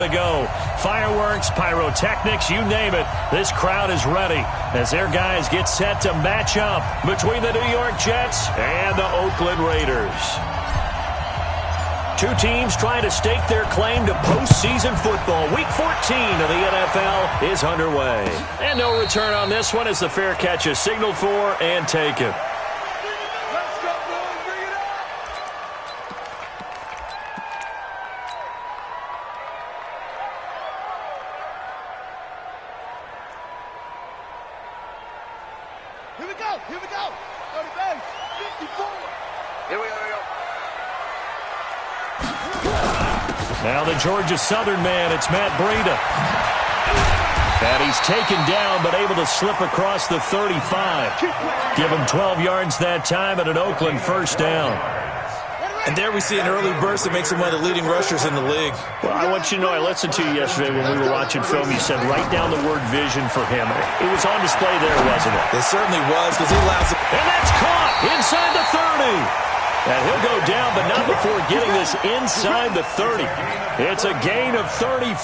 to go. Fireworks, pyrotechnics, you name it. This crowd is ready as their guys get set to match up between the New York Jets and the Oakland Raiders. Two teams trying to stake their claim to postseason football. Week 14 of the NFL is underway. And no return on this one as the fair catch is signaled for and taken. Here we go. 30 base. 54. Here we go. Now the Georgia Southern man, it's Matt Breida. And he's taken down, but able to slip across the 35. Give him 12 yards that time and an Oakland first down. And there we see an early burst that makes him one of the leading rushers in the league. Well, I want you to know, I listened to you yesterday when we were watching film. You said write down the word vision for him. It was on display there, wasn't it? It certainly was, because he allows it. And that's caught inside the 30. And he'll go down, but not before getting this inside the 30. It's a gain of 35.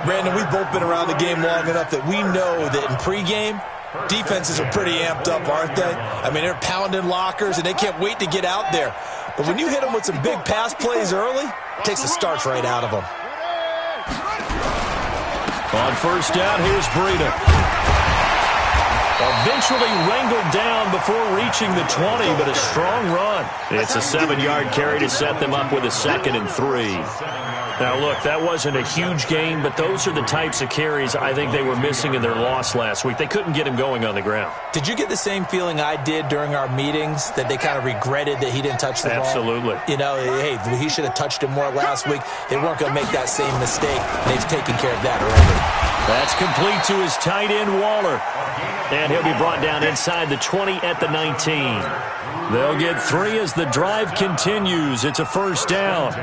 Brandon, we've both been around the game long enough that we know that in pregame, defenses are pretty amped up, aren't they? I mean, they're pounding lockers, and they can't wait to get out there. But when you hit them with some big pass plays early, it takes the starch right out of them. On first down, here's Breida. Eventually wrangled down before reaching the 20, but a strong run. It's a 7-yard carry to set them up with a 2nd and 3. Now, look, that wasn't a huge gain, but those are the types of carries I think they were missing in their loss last week. They couldn't get him going on the ground. Did you get the same feeling I did during our meetings, that they kind of regretted that he didn't touch the ball? Absolutely. You know, hey, he should have touched him more last week. They weren't going to make that same mistake, and they've taken care of that already. That's complete to his tight end, Waller. And he'll be brought down inside the 20 at the 19. They'll get 3 as the drive continues. It's a first down.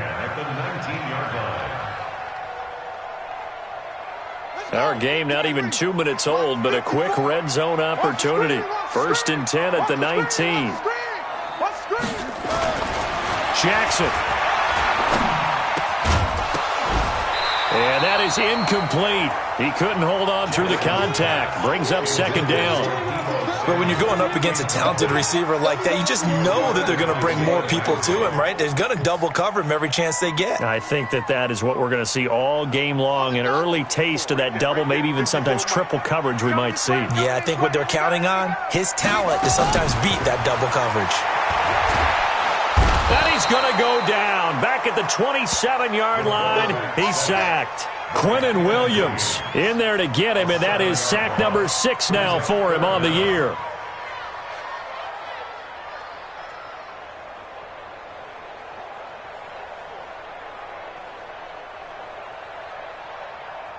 Our game not even 2 minutes old, but a quick red zone opportunity. 1st and 10 at the 19. Jackson. And that is incomplete. He couldn't hold on through the contact. Brings up 2nd down. But when you're going up against a talented receiver like that, you just know that they're going to bring more people to him, right? They're going to double cover him every chance they get. I think that is what we're going to see all game long. An early taste of that double, maybe even sometimes triple coverage we might see. Yeah, I think what they're counting on, his talent to sometimes beat that double coverage. And he's going to go down. Back at the 27-yard line, he's sacked. Quinnen Williams in there to get him, and that is sack number 6 now for him on the year.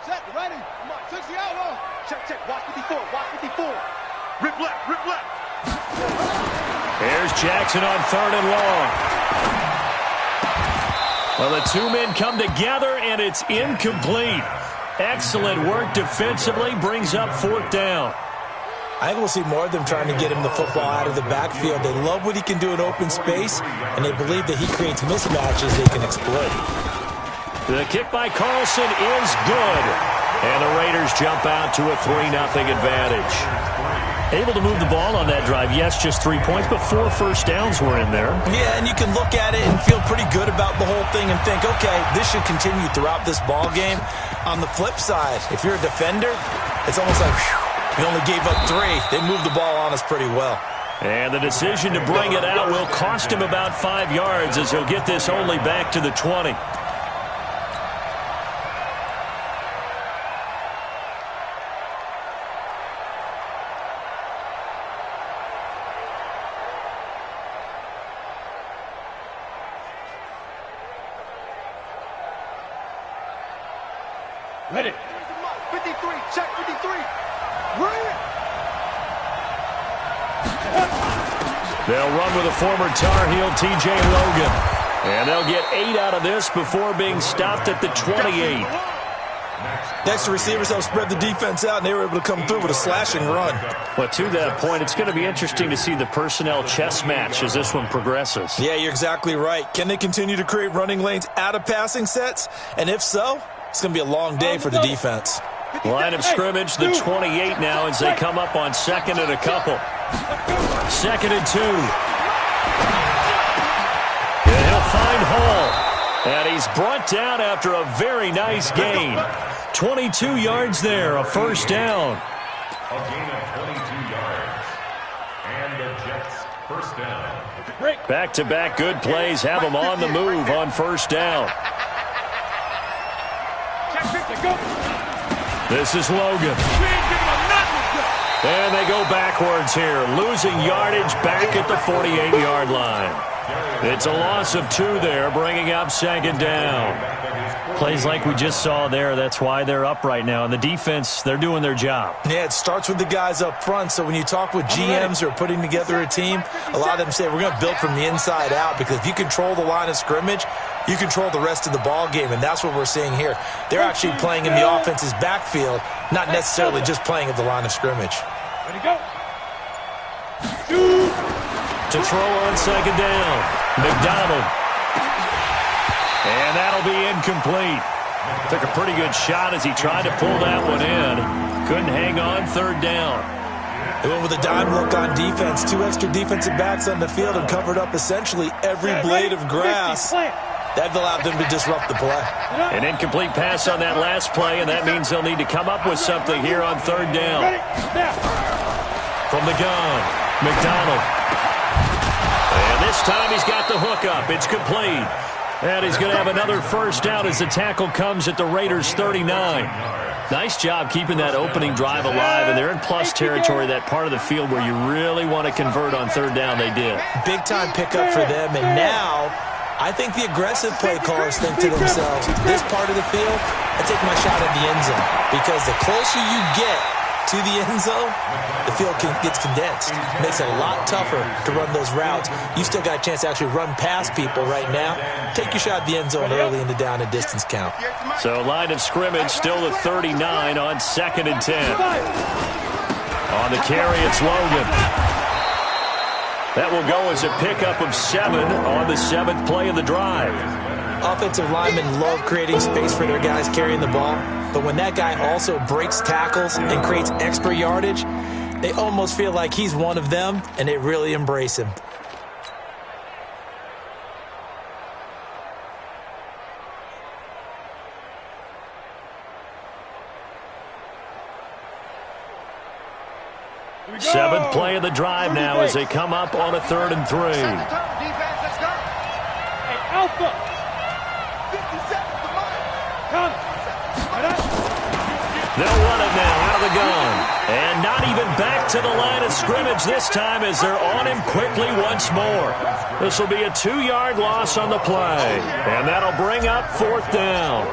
Set, ready. Come on, 60 out. Check. Watch 54. Rip left. Here's Jackson on 3rd and long. Well, the two men come together, and it's incomplete. Excellent work defensively, brings up 4th down. I think we'll see more of them trying to get him the football out of the backfield. They love what he can do in open space, and they believe that he creates mismatches they can exploit. The kick by Carlson is good. And the Raiders jump out to a 3-0 advantage. Able to move the ball on that drive. Yes, just 3 points, but 4 first downs were in there. Yeah, and you can look at it and feel pretty good about the whole thing and think, okay, this should continue throughout this ball game. On the flip side, if you're a defender, it's almost like, whew, we only gave up 3. They moved the ball on us pretty well. And the decision to bring it out will cost him about 5 yards as he'll get this only back to the 20. Ready. 53. Check 53. Ready. They'll run with a former Tar Heel, T.J. Logan. And they'll get 8 out of this before being stopped at the 28. Next, the receivers helped spread the defense out, and they were able to come through with a slashing run. But to that point, it's going to be interesting to see the personnel chess match as this one progresses. Yeah, you're exactly right. Can they continue to create running lanes out of passing sets? And if so, it's going to be a long day for the defense. Line of scrimmage, the 28 now as they come up on second and a couple. 2nd and 2. And he'll find Hall. And he's brought down after a very nice gain. 22 yards there, a first down. A gain of 22 yards. And the Jets first down. Back-to-back good plays have them on the move on first down. This is Logan. And they go backwards here, losing yardage back at the 48-yard line. It's a loss of 2 there, bringing up 2nd down. Plays like we just saw there, that's why they're up right now. And the defense, they're doing their job. Yeah, it starts with the guys up front. So when you talk with GMs who are putting together a team, a lot of them say we're going to build from the inside out, because if you control the line of scrimmage, you control the rest of the ball game, and that's what we're seeing here. They're actually playing in the offense's backfield, not necessarily just playing at the line of scrimmage. Ready, go. To throw on 2nd down, McDonald. And that'll be incomplete. Took a pretty good shot as he tried to pull that one in. Couldn't hang on 3rd down. They went with a dime look on defense. 2 extra defensive backs on the field and covered up essentially every blade of grass. That allowed them to disrupt the play. An incomplete pass on that last play, and that means they'll need to come up with something here on 3rd down. From the gun, McDonald. And this time he's got the hook up. It's complete. And he's going to have another first down as the tackle comes at the Raiders' 39. Nice job keeping that opening drive alive, and they're in plus territory, that part of the field where you really want to convert on 3rd down. They did. Big-time pickup for them, and now I think the aggressive play callers think to themselves, this part of the field, I take my shot at the end zone, because the closer you get to the end zone, the field gets condensed. Makes it a lot tougher to run those routes. You still got a chance to actually run past people right now. Take your shot at the end zone early in the down and distance count. So line of scrimmage still at 39 on 2nd and 10. On the carry, it's Logan. That will go as a pickup of 7 on the 7th play of the drive. Offensive linemen love creating space for their guys carrying the ball, but when that guy also breaks tackles and creates extra yardage, they almost feel like he's one of them, and they really embrace him. Seventh play of the drive now as they come up on a 3rd and 3. Alpha. 50 seconds to mine. They'll run it now out of the gun. And not even back to the line of scrimmage this time as they're on him quickly once more. This will be a 2-yard loss on the play. And that'll bring up 4th down.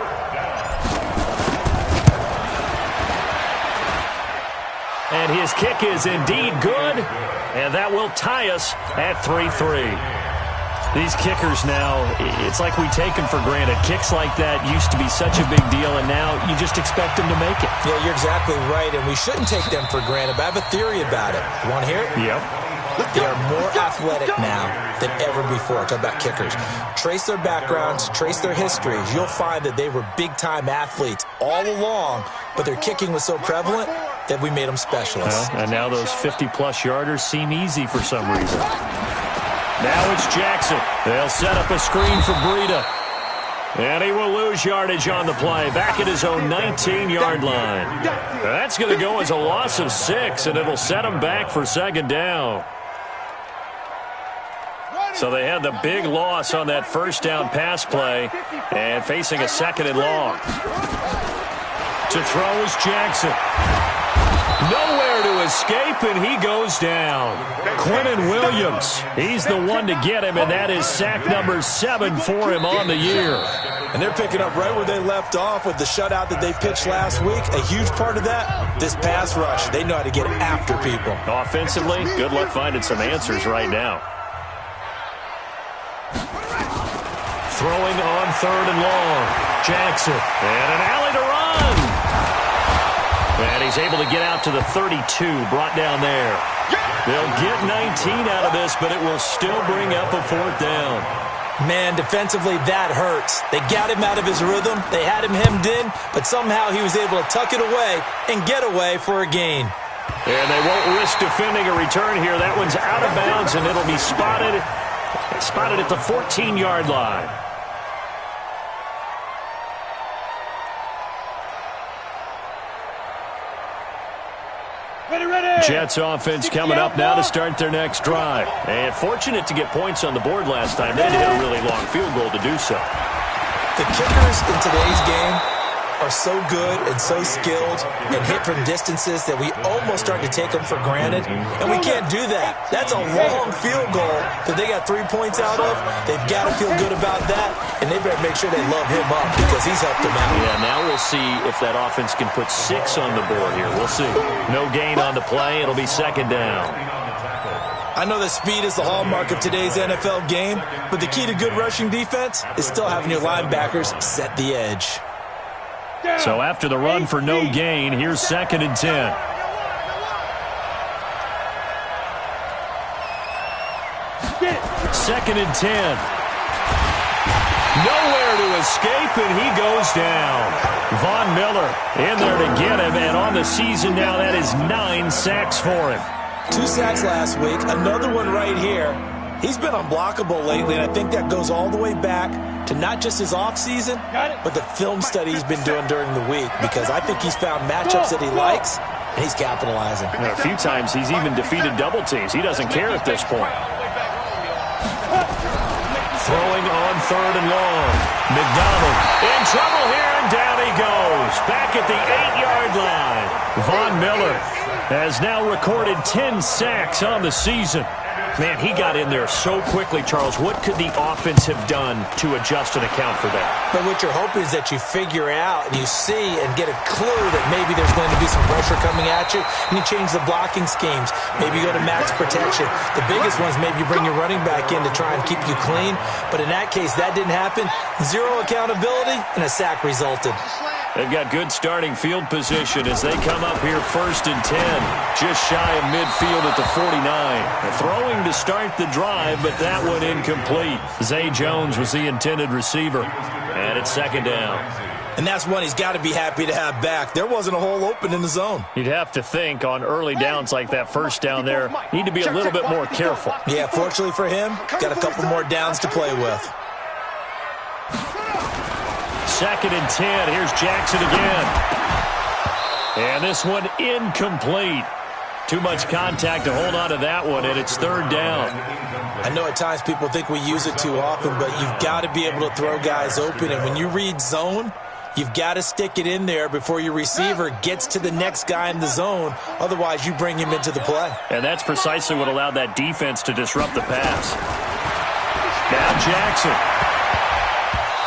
And his kick is indeed good. And that will tie us at 3-3. These kickers now, it's like we take them for granted. Kicks like that used to be such a big deal, and now you just expect them to make it. Yeah, you're exactly right, and we shouldn't take them for granted, but I have a theory about it. You want to hear it? Yep. They are more athletic now than ever before. Talk about kickers. Trace their backgrounds, trace their histories. You'll find that they were big-time athletes all along, but their kicking was so prevalent that we made them specialists. Well, and now those 50-plus yarders seem easy for some reason. Now it's Jackson. They'll set up a screen for Breida. And he will lose yardage on the play, back at his own 19-yard line. That's going to go as a loss of 6, and it'll set him back for 2nd down. So they had the big loss on that first down pass play, and facing a 2nd and long. To throw is Jackson. Nowhere to escape, and he goes down. Quinnen Williams, he's the one to get him, and that is sack number 7 for him on the year. And they're picking up right where they left off with the shutout that they pitched last week. A huge part of that, this pass rush. They know how to get after people. Offensively, good luck finding some answers right now. Throwing on 3rd and long. Jackson. And an alley to run. And he's able to get out to the 32, brought down there. They'll get 19 out of this, but it will still bring up a 4th down. Man, defensively, that hurts. They got him out of his rhythm. They had him hemmed in, but somehow he was able to tuck it away and get away for a gain. And they won't risk defending a return here. That one's out of bounds, and it'll be spotted at the 14-yard line. Jets offense coming up now to start their next drive. And fortunate to get points on the board last time. They had to hit a really long field goal to do so. The kickers in today's game are so good and so skilled and hit from distances that we almost start to take them for granted, and we can't do that. That's a long field goal that they got 3 points out of. They've got to feel good about that, and they better make sure they love him up because he's helped them out. Yeah, now we'll see if that offense can put 6 on the board here. We'll see. No gain on the play. It'll be 2nd down. I know that speed is the hallmark of today's NFL game, but the key to good rushing defense is still having your linebackers set the edge. So after the run for no gain, here's 2nd and 10. 2nd and 10. Nowhere to escape, and he goes down. Von Miller in there to get him, and on the season now, that is 9 sacks for him. 2 sacks last week, another one right here. He's been unblockable lately, and I think that goes all the way back to not just his offseason, but the film study he's been doing during the week, because I think he's found matchups that he likes, and he's capitalizing. A few times he's even defeated double teams. He doesn't care at this point. Throwing on 3rd and long. McDonald in trouble here, and down he goes. Back at the 8-yard line. Von Miller has now recorded 10 sacks on the season. Man, he got in there so quickly, Charles. What could the offense have done to adjust and account for that? But what you're hoping is that you figure out and you see and get a clue that maybe there's going to be some pressure coming at you, and you change the blocking schemes. Maybe you go to max protection. The biggest ones, maybe you bring your running back in to try and keep you clean. But in that case, that didn't happen. 0 accountability, and a sack resulted. They've got good starting field position as they come up here 1st and 10. Just shy of midfield at the 49. They're throwing to start the drive, but that one incomplete. Zay Jones was the intended receiver. And it's 2nd down. And that's one he's got to be happy to have back. There wasn't a hole open in the zone. You'd have to think on early downs like that 1st down there, need to be a little bit more careful. Yeah, fortunately for him, got a couple more downs to play with. 2nd and 10. Here's Jackson again. And this one incomplete. Too much contact to hold on to that one, and it's 3rd down. I know at times people think we use it too often, but you've got to be able to throw guys open. And when you read zone, you've got to stick it in there before your receiver gets to the next guy in the zone. Otherwise, you bring him into the play. And that's precisely what allowed that defense to disrupt the pass. Now Jackson.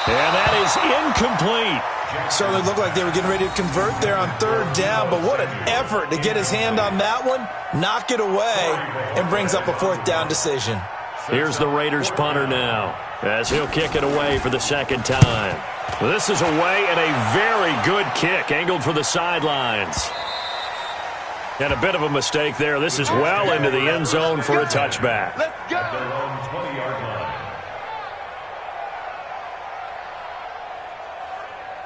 And that is incomplete. Certainly looked like they were getting ready to convert there on 3rd down, but what an effort to get his hand on that one, knock it away, and brings up a 4th down decision. Here's the Raiders punter now, as he'll kick it away for the 2nd time. This is away, and a very good kick, angled for the sidelines. And a bit of a mistake there. This is well into the end zone for a touchback. Let's go.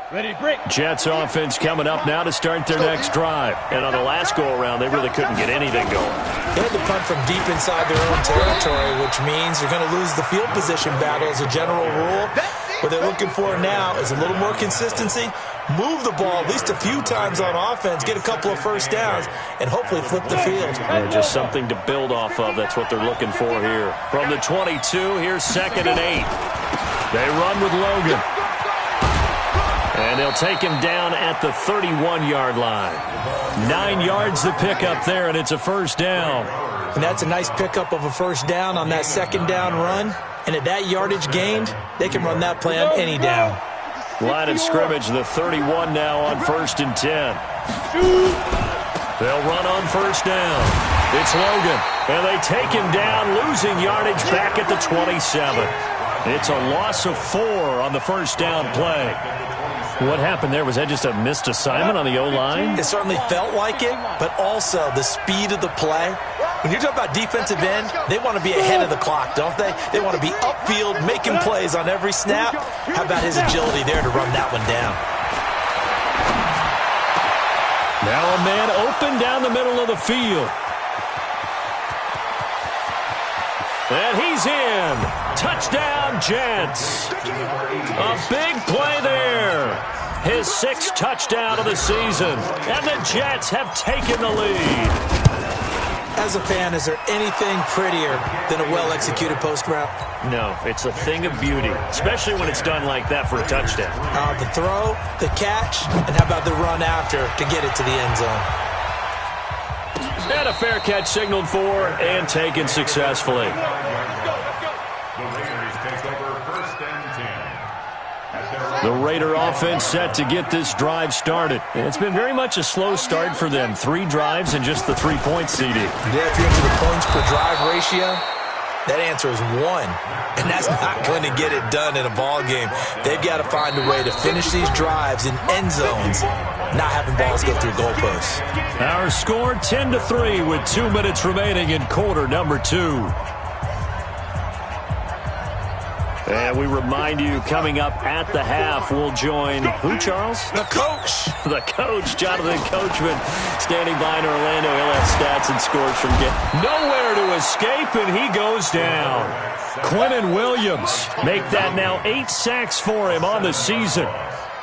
Ready, break. Jets offense coming up now to start their next drive. And on the last go-around, they really couldn't get anything going. They had to punt from deep inside their own territory, which means you're going to lose the field position battle as a general rule. What they're looking for now is a little more consistency, move the ball at least a few times on offense, get a couple of 1st downs, and hopefully flip the field. Yeah, just something to build off of. That's what they're looking for here. From the 22, here's 2nd and 8. They run with Logan. And they'll take him down at the 31-yard line. 9 yards to pick up there, and it's a 1st down. And that's a nice pickup of a 1st down on that 2nd down run. And at that yardage gained, they can run that play on any down. Line of scrimmage, the 31 now on 1st and 10. They'll run on 1st down. It's Logan, and they take him down, losing yardage back at the 27. It's a loss of 4 on the first down play. What happened there? Was that just a missed assignment on the O-line? It certainly felt like it, but also the speed of the play. When you're talking about defensive end, they want to be ahead of the clock, don't they? They want to be upfield, making plays on every snap. How about his agility there to run that one down? Now a man open down the middle of the field. And he's in. Touchdown, Jets. A big play there. His 6th touchdown of the season. And the Jets have taken the lead. As a fan, is there anything prettier than a well-executed post route? No, it's a thing of beauty, especially when it's done like that for a touchdown. The throw, the catch, and how about the run after to get it to the end zone? And a fair catch signaled for and taken successfully. The Raider offense set to get this drive started. It's been very much a slow start for them. 3 drives and just the 3-point CD. Yeah, if you're into the points per drive ratio, that answer is 1. And that's not going to get it done in a ball game. They've got to find a way to finish these drives in end zones, not having balls go through goalposts. Our score 10-3 with 2 minutes remaining in quarter number 2. And we remind you, coming up at the half, we'll join who, Charles? The coach. The coach, Jonathan Coachman, standing by in Orlando. He'll have stats and scores from nowhere to escape, and he goes down. Quinnen Williams make that now 8 sacks for him on the season.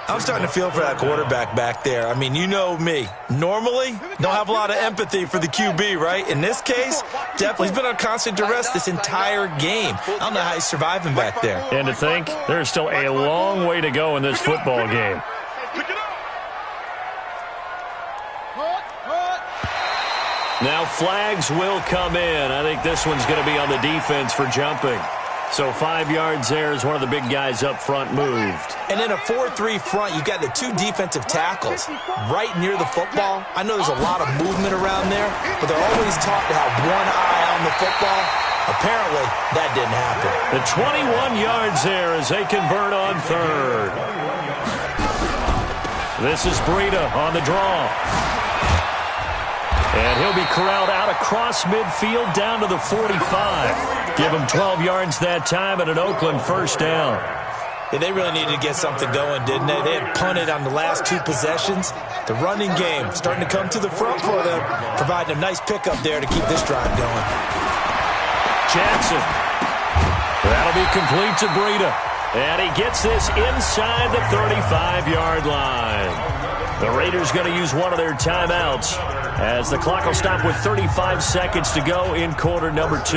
I'm starting to feel for that quarterback back there. I mean, you know me. Normally, don't have a lot of empathy for the QB, right? In this case, definitely he's been on constant duress this entire game. I don't know how he's surviving back there. And to think, there's still a long way to go in this football game. Now flags will come in. I think this one's going to be on the defense for jumping. So 5 yards there as one of the big guys up front moved. And in a 4-3 front, you've got the 2 defensive tackles right near the football. I know there's a lot of movement around there, but they're always taught to have one eye on the football. Apparently, that didn't happen. The 21 yards there as they convert on 3rd. This is Breida on the draw. And he'll be corralled out across midfield down to the 45. Give him 12 yards that time and an Oakland first down. Yeah, they really needed to get something going, didn't they? They had punted on the last 2 possessions. The running game starting to come to the front for them, providing a nice pickup there to keep this drive going. Jackson. That'll be complete to Breida. And he gets this inside the 35-yard line. The Raiders going to use one of their timeouts as the clock will stop with 35 seconds to go in quarter number 2.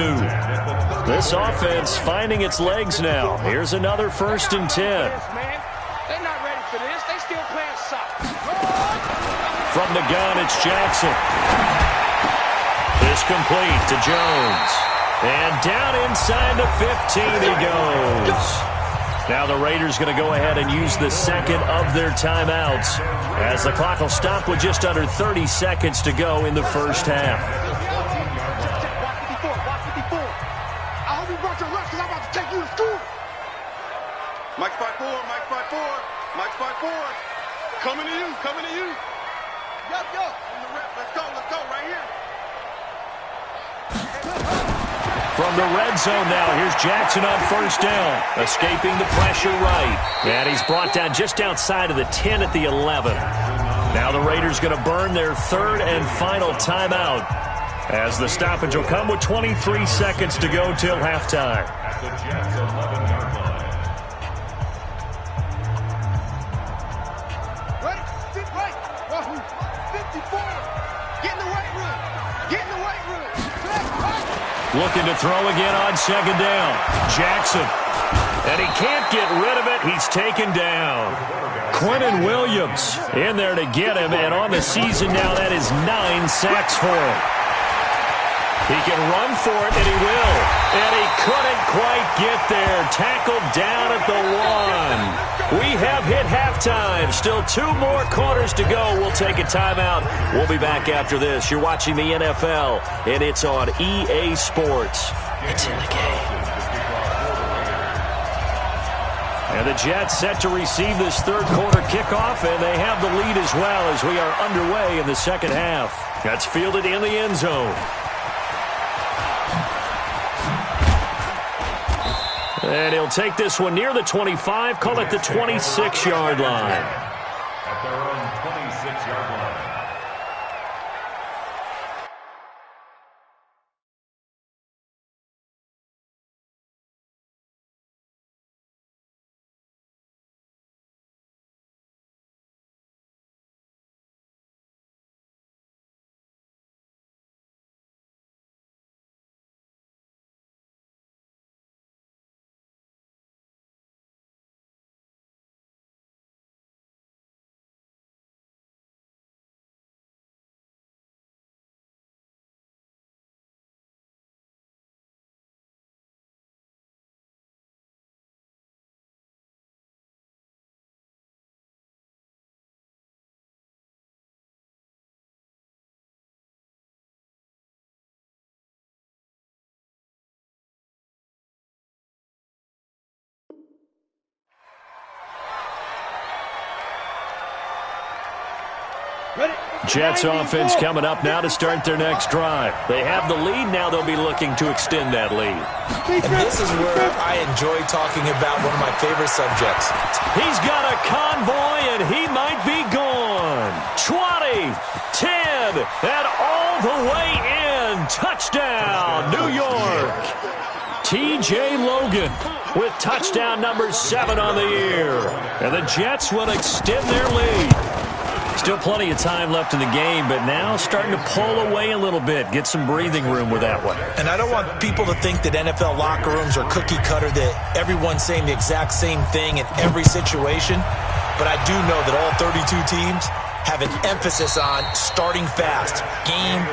This offense finding its legs now. Here's another 1st and 10. They're not ready for this. They still playing soccer. From the gun, it's Jackson. This complete to Jones. And down inside the 15 he goes. Now the Raiders going to go ahead and use the 2nd of their timeouts as the clock will stop with just under 30 seconds to go in the first half. I hope you brought your lunch because I'm about to take you to school. Mike 5-4, Mike 5-4, Mike 5-4. Coming to you, coming to you. Yup. I'm the rep. Let's go right here. From the red zone now, here's Jackson on 1st down, escaping the pressure right. And he's brought down just outside of the 10 at the 11. Now the Raiders going to burn their 3rd and final timeout as the stoppage will come with 23 seconds to go till halftime. At the Jets' 11-yard line. Ready? Sit right. 54. Get in the weight room. Get in the weight room. Looking to throw again on 2nd down. Jackson. And he can't get rid of it. He's taken down. Quinnen Williams in there to get him. And on the season now, that is 9 sacks for him. He can run for it, and he will. And he couldn't quite get there. Tackled down at the 1. We have hit halftime. Still 2 more quarters to go. We'll take a timeout. We'll be back after this. You're watching the NFL, and it's on EA Sports. It's in the game. And the Jets set to receive this third quarter kickoff, and they have the lead as well as we are underway in the second half. That's fielded in the end zone. And he'll take this one near the 25, call it the 26-yard line. At their own 26-yard line. Jets offense coming up now to start their next drive. They have the lead. Now they'll be looking to extend that lead. And this is where I enjoy talking about one of my favorite subjects. He's got a convoy, and he might be gone. 20, 10, and all the way in. Touchdown, New York. T.J. Logan with touchdown number 7 on the year. And the Jets will extend their lead. Still plenty of time left in the game, but now starting to pull away a little bit. Get some breathing room with that one. And I don't want people to think that NFL locker rooms are cookie cutter, that everyone's saying the exact same thing in every situation. But I do know that all 32 teams have an emphasis on starting fast. Game,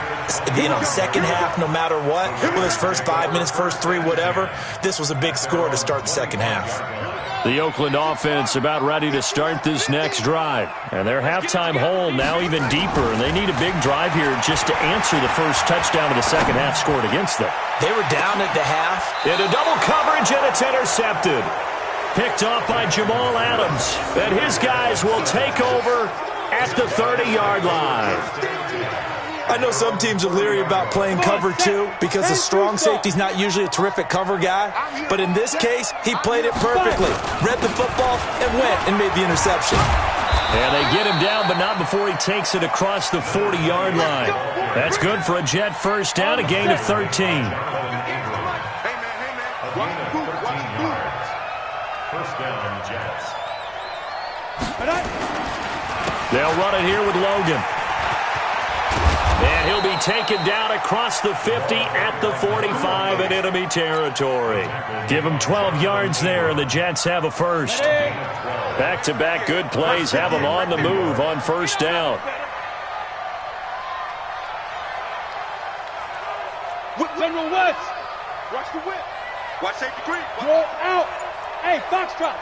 second half, no matter what. Whether it's first 5 minutes, first 3, whatever. This was a big score to start the second half. The Oakland offense about ready to start this next drive. And their halftime hole now even deeper. And they need a big drive here just to answer the first touchdown of the second half scored against them. They were down at the half. Into double coverage, and it's intercepted. Picked off by Jamal Adams. And his guys will take over at the 30-yard line. I know some teams are leery about playing cover 2 because the strong safety's not usually a terrific cover guy. But in this case, he played it perfectly. Read the football and went and made the interception. And they get him down, but not before he takes it across the 40-yard line. That's good for a Jet first down, a gain of 13. Hey, man. Watch the boot. First down, Jets. They'll run it here with Logan. And he'll be taken down across the 50 at the 45 in enemy territory. Give him 12 yards there, and the Jets have a first. Back-to-back good plays have them on the move on first down. General West. Watch the whip. Watch safety green. Roll out. Hey, Foxtrot.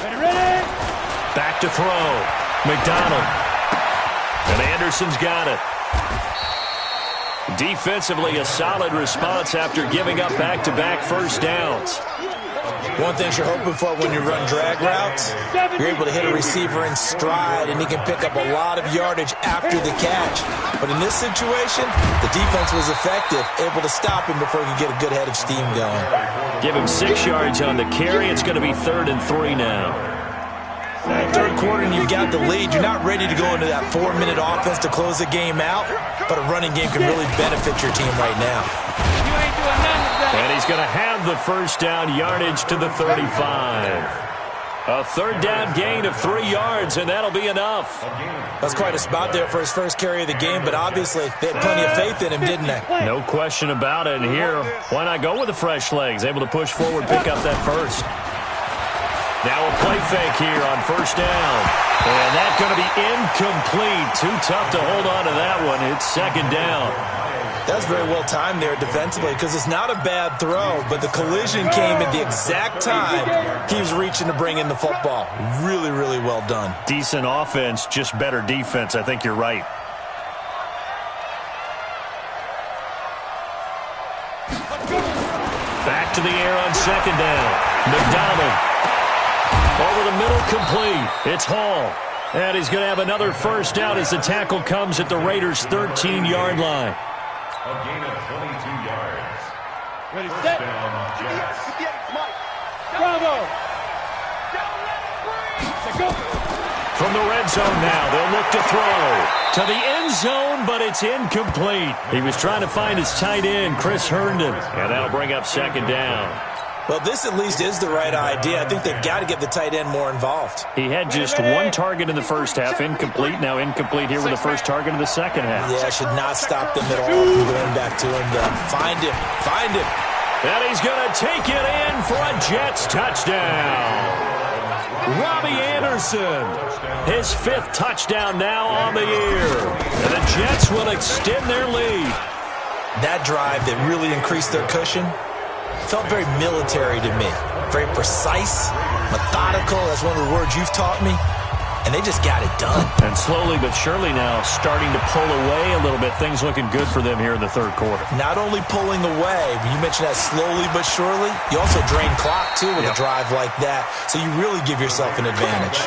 Ready. Back to throw. McDonald. And Anderson's got it. Defensively, a solid response after giving up back-to-back first downs. One thing you're hoping for when you run drag routes, you're able to hit a receiver in stride, and he can pick up a lot of yardage after the catch. But in this situation, the defense was effective, able to stop him before he could get a good head of steam going. Give him 6 yards on the carry. It's going to be 3rd and 3 now. Third quarter and you've got the lead. You're not ready to go into that 4-minute offense to close the game out, but a running game can really benefit your team right now. You ain't doing nothing today. And he's going to have the first down yardage to the 35. A third down gain of 3 yards, and that'll be enough. That's quite a spot there for his first carry of the game, but obviously they had plenty of faith in him, didn't they? No question about it. And here, why not go with the fresh legs? Able to push forward, pick up that first. Now a play fake here on first down. And that's going to be incomplete. Too tough to hold on to that one. It's second down. That's very well timed there defensively because it's not a bad throw, but the collision came at the exact time he was reaching to bring in the football. Really, really well done. Decent offense, just better defense. I think you're right. Back to the air on second down. McDonald. Over the middle, complete. It's Hall. And he's going to have another first down as the tackle comes at the Raiders' 13-yard line. A gain of 22 yards. Ready, First set. down, Jets. Bravo. From the red zone now, they'll look to throw. To the end zone, but it's incomplete. He was trying to find his tight end, Chris Herndon. And that'll bring up second down. Well, this at least is the right idea. I think they've got to get the tight end more involved. He had just one target in the first half, incomplete. Now incomplete here with the first target in the second half. Yeah, should not stop them at all from going back to him. Find him. Find him. And he's going to take it in for a Jets touchdown. Robbie Anderson, his 5th touchdown now on the year. And the Jets will extend their lead. That drive that really increased their cushion felt very military to me. Very precise, methodical. That's one of the words you've taught me. And they just got it done. And slowly but surely now starting to pull away a little bit. Things looking good for them here in the third quarter. Not only pulling away, but you mentioned that slowly but surely. You also drain clock, too, with a drive like that. So you really give yourself an advantage.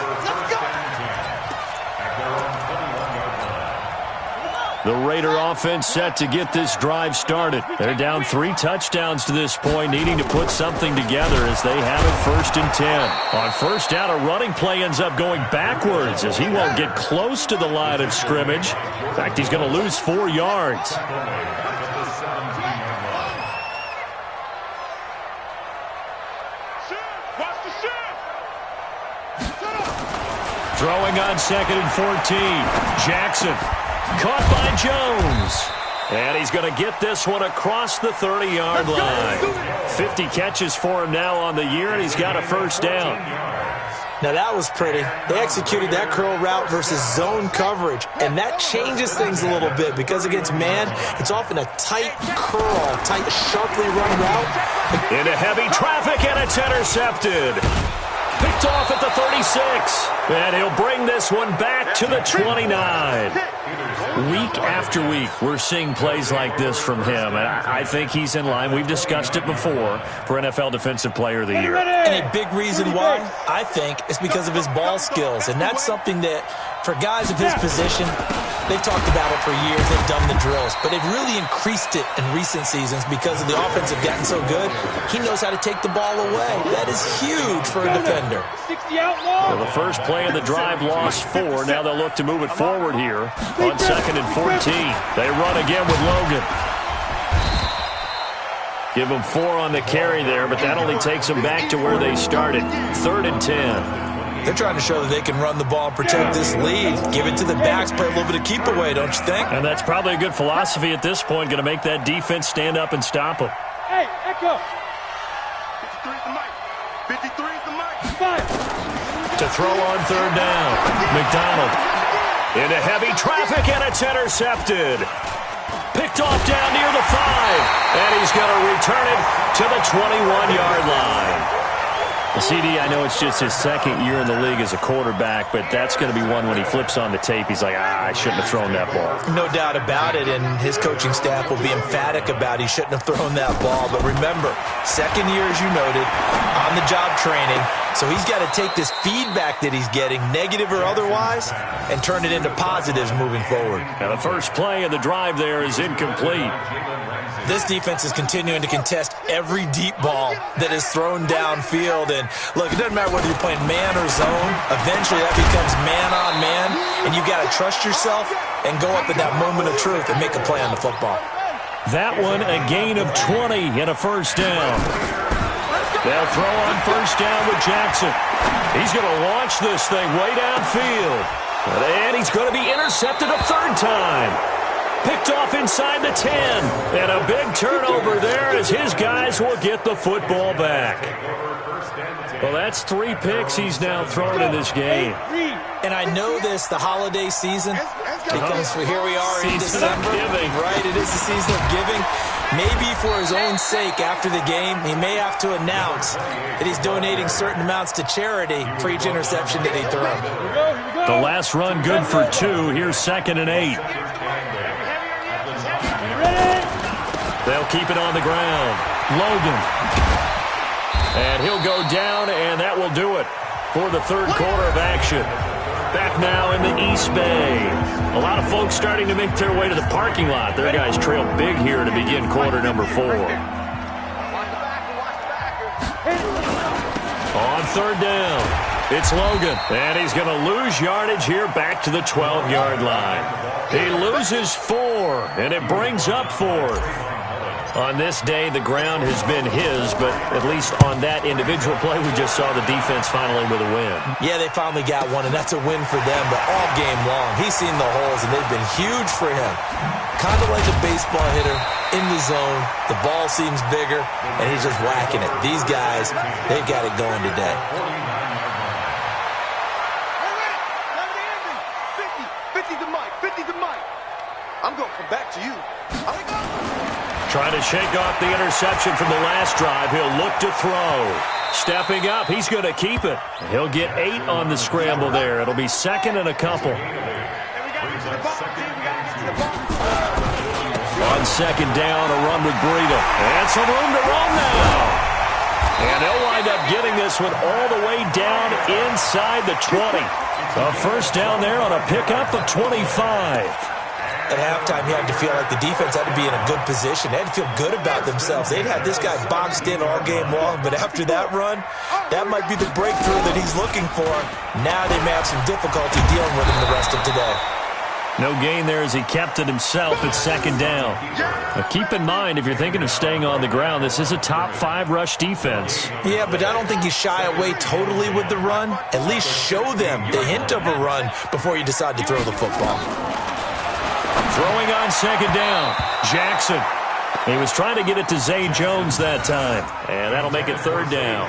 The Raider offense set to get this drive started. They're down 3 touchdowns to this point, needing to put something together as they have it 1st and 10. On first down, a running play ends up going backwards as he won't get close to the line of scrimmage. In fact, he's going to lose 4 yards. Throwing on 2nd and 14. Jackson. Caught by Jones. And he's going to get this one across the 30-yard line. 50 catches for him now on the year, and he's got a first down. Now, that was pretty. They executed that curl route versus zone coverage, and that changes things a little bit because against man, it's often a tight curl, tight, sharply run route. Into heavy traffic, and it's intercepted. Picked off at the 36. And he'll bring this one back to the 29. Week after week, we're seeing plays like this from him. And I think he's in line. We've discussed it before for NFL Defensive Player of the Year. And a big reason why, I think, is because of his ball skills. And that's something that, for guys of his position, they've talked about it for years. They've done the drills. But they've really increased it in recent seasons because of the offense have gotten so good. He knows how to take the ball away. That is huge for a defender. Well, the first play of the drive lost 4. Now they'll look to move it forward here on 2nd and 14. They run again with Logan. Give them 4 on the carry there, but that only takes them back to where they started. 3rd and 10. They're trying to show that they can run the ball and protect this lead. Give it to the backs, play a little bit of keep away, don't you think? And that's probably a good philosophy at this point, going to make that defense stand up and stop them. Hey, Echo. 53 is the mic. 53 is the mic. 5. To throw on 3rd down. McDonald into heavy traffic, and it's intercepted. Picked off down near the 5. And he's going to return it to the 21-yard line. CD, I know it's just his 2nd year in the league as a quarterback, but that's going to be one when he flips on the tape, he's like, I shouldn't have thrown that ball. No doubt about it, and his coaching staff will be emphatic about he shouldn't have thrown that ball. But remember, 2nd year, as you noted, on-the-job training, so he's got to take this feedback that he's getting, negative or otherwise, and turn it into positives moving forward. Now, the first play of the drive there is incomplete. This defense is continuing to contest every deep ball that is thrown downfield. And look, it doesn't matter whether you're playing man or zone. Eventually that becomes man on man, and you got to trust yourself and go up in that moment of truth and make a play on the football. That one, a gain of 20 and a first down. They'll throw on first down with Jackson. He's going to launch this thing way downfield. And he's going to be intercepted a 3rd time. Picked off inside the 10. And a big turnover there as his guys will get the football back. Well, that's 3 picks he's now thrown in this game. And I know this, the holiday season, because here we are in December. Right, it is the season of giving. Maybe for his own sake, after the game, he may have to announce that he's donating certain amounts to charity for each interception that he threw. The last run good for 2. Here's 2nd and 8. They'll keep it on the ground. Logan. And he'll go down, and that will do it for the third quarter of action. Back now in the East Bay. A lot of folks starting to make their way to the parking lot. Their guys trail big here to begin quarter number 4. On third down, it's Logan. And he's going to lose yardage here back to the 12-yard line. He loses 4, and it brings up 4th. On this day, the ground has been his, but at least on that individual play, we just saw the defense finally with a win. Yeah, they finally got one, and that's a win for them, but all game long, he's seen the holes, and they've been huge for him. Kind of like a baseball hitter in the zone. The ball seems bigger, and he's just whacking it. These guys, they've got it going today. 50 to Mike, 50 to Mike. I'm going to come back to you. Trying to shake off the interception from the last drive. He'll look to throw. Stepping up, he's going to keep it. He'll get 8 on the scramble there. It'll be second and a couple. On second down, a run with Breida. And some room to run now. And they'll wind up getting this one all the way down inside the 20. A first down there on a pickup of 25. At halftime, you had to feel like the defense had to be in a good position. They had to feel good about themselves. They'd had this guy boxed in all game long, but after that run, that might be the breakthrough that he's looking for. Now they may have some difficulty dealing with him the rest of today. No gain there as he kept it himself at second down. Now keep in mind, if you're thinking of staying on the ground, this is a top 5 rush defense. Yeah, but I don't think you shy away totally with the run. At least show them the hint of a run before you decide to throw the football. Throwing on second down, Jackson. He was trying to get it to Zay Jones that time, and that'll make it third down.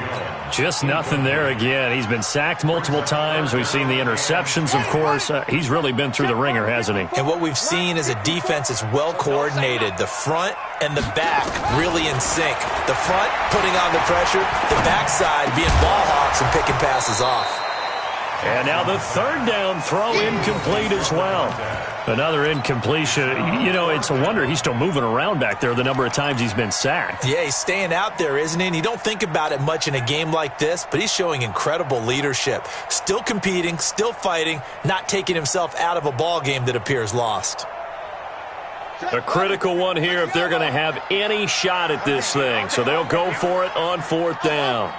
Just nothing there again. He's been sacked multiple times. We've seen the interceptions, of course. He's really been through the ringer, hasn't he? And what we've seen is a defense that's well coordinated. The front and the back really in sync. The front putting on the pressure, the backside being ball hawks and picking passes off. And now the third down throw incomplete as well. Another incompletion. You know, it's a wonder he's still moving around back there the number of times he's been sacked. Yeah, he's staying out there, isn't he? And you don't think about it much in a game like this, but he's showing incredible leadership. Still competing, still fighting, not taking himself out of a ball game that appears lost. A critical one here if they're going to have any shot at this thing. So they'll go for it on fourth down.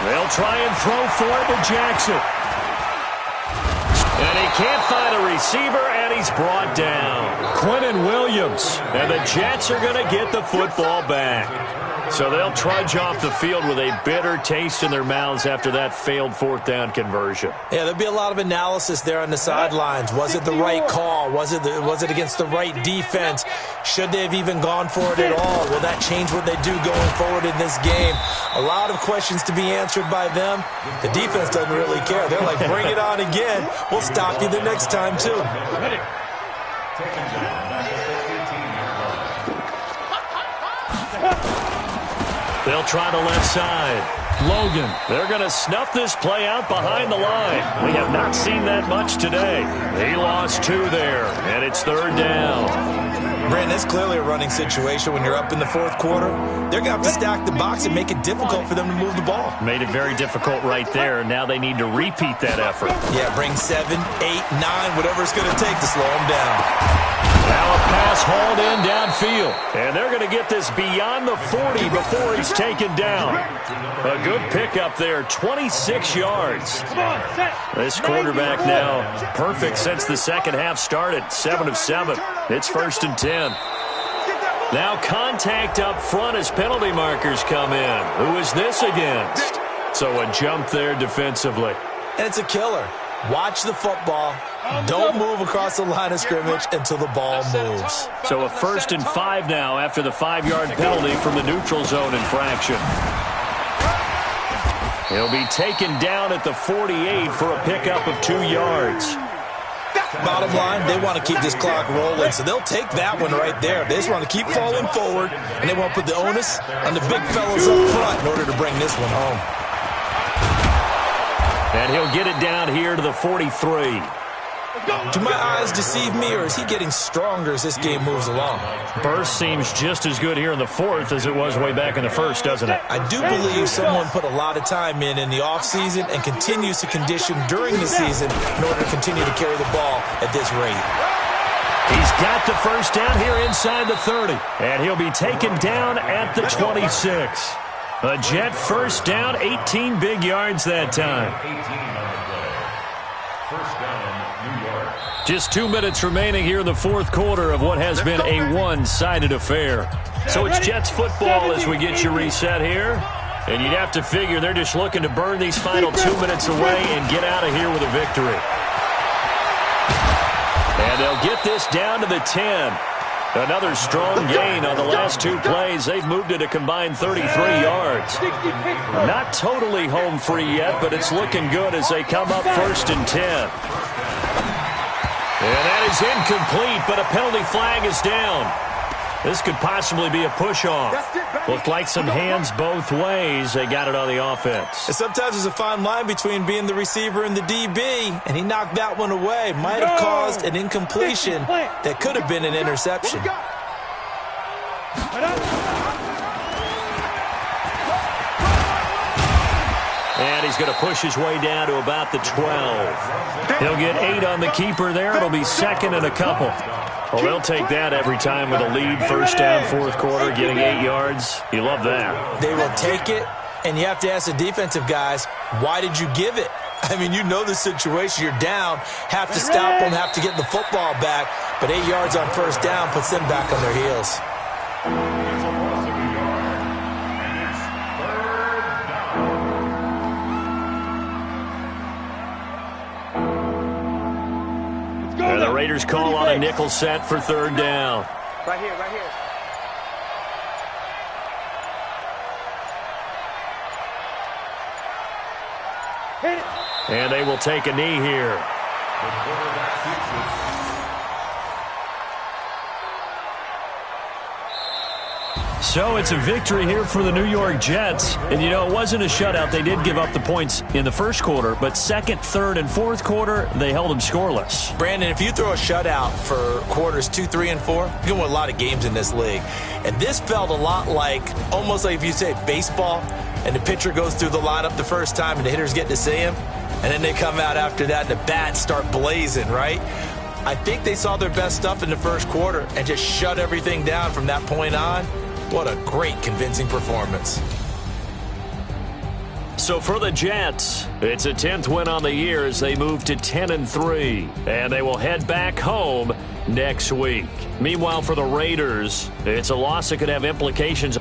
They'll try and throw for it to Jackson. And he can't find a receiver, and he's brought down. Quentin Williams. And the Jets are going to get the football back. So they'll trudge off the field with a bitter taste in their mouths after that failed fourth down conversion. Yeah, there'll be a lot of analysis there on the sidelines. Was it the right call? Was it against the right defense? Should they have even gone for it at all? Will that change what they do going forward in this game? A lot of questions to be answered by them. The defense doesn't really care. They're like, bring it on again. We'll stop you the next time, too. They'll try the left side. Logan. They're going to snuff this play out behind the line. We have not seen that much today. He lost 2 there, and it's third down. Brandon, that's clearly a running situation when you're up in the fourth quarter. They're going to have to stack the box and make it difficult for them to move the ball. Made it very difficult right there. Now they need to repeat that effort. Yeah, bring 7, 8, 9, whatever it's going to take to slow them down. Now a pass hauled in downfield. And they're going to get this beyond the 40 before he's taken down. A good pickup there, 26 yards. This quarterback now perfect since the second half started, 7 of 7. It's first and 10. Now contact up front as penalty markers come in. Who is this against? So a jump there defensively. And it's a killer. Watch the football. Don't move across the line of scrimmage until the ball moves. So a first and 5 now after the 5-yard penalty from the neutral zone infraction. He'll be taken down at the 48 for a pickup of 2 yards. Bottom line, they want to keep this clock rolling, so they'll take that one right there. They just want to keep falling forward, and they want to put the onus on the big fellas up front in order to bring this one home. And he'll get it down here to the 43. Do my eyes deceive me, or is he getting stronger as this game moves along? Burst seems just as good here in the fourth as it was way back in the first, doesn't it? I do believe someone put a lot of time in the offseason and continues to condition during the season in order to continue to carry the ball at this rate. He's got the first down here inside the 30, and he'll be taken down at the 26. A Jet first down, 18 big yards that time. 18 on the play. First down, New York. Just 2 minutes remaining here in the fourth quarter of what has been a one-sided affair. So it's Jets football as we get you reset here. And you'd have to figure they're just looking to burn these final 2 minutes away and get out of here with a victory. And they'll get this down to the 10. Another strong gain on the last 2 plays. They've moved it a combined 33 yards. Not totally home free yet, but it's looking good as they come up 1st and 10. And that is incomplete, but a penalty flag is down. This could possibly be a push-off. Looked like some hands both ways. They got it on the offense. And sometimes there's a fine line between being the receiver and the DB, and he knocked that one away. Might have caused an incompletion that could have been an interception. And he's going to push his way down to about the 12. He'll get 8 on the keeper there. It'll be 2nd and a couple. Well, they'll take that every time with a lead. First down, fourth quarter, getting 8 yards. You love that. They will take it, and you have to ask the defensive guys, why did you give it? I mean, you know the situation. You're down, have to stop them, have to get the football back, but 8 yards on first down puts them back on their heels. And the Raiders call on a nickel set for 3rd down. Right here, right here. And they will take a knee here. So it's a victory here for the New York Jets. And, you know, it wasn't a shutout. They did give up the points in the first quarter, but second, third, and fourth quarter, they held them scoreless. Brandon, if you throw a shutout for quarters 2, 3, and 4, you can win a lot of games in this league. And this felt a lot like, almost like if you say baseball, and the pitcher goes through the lineup the first time and the hitters get to see him, and then they come out after that and the bats start blazing, right? I think they saw their best stuff in the first quarter and just shut everything down from that point on. What a great, convincing performance. So for the Jets, it's a 10th win on the year as they move to 10-3, and they will head back home next week. Meanwhile, for the Raiders, it's a loss that could have implications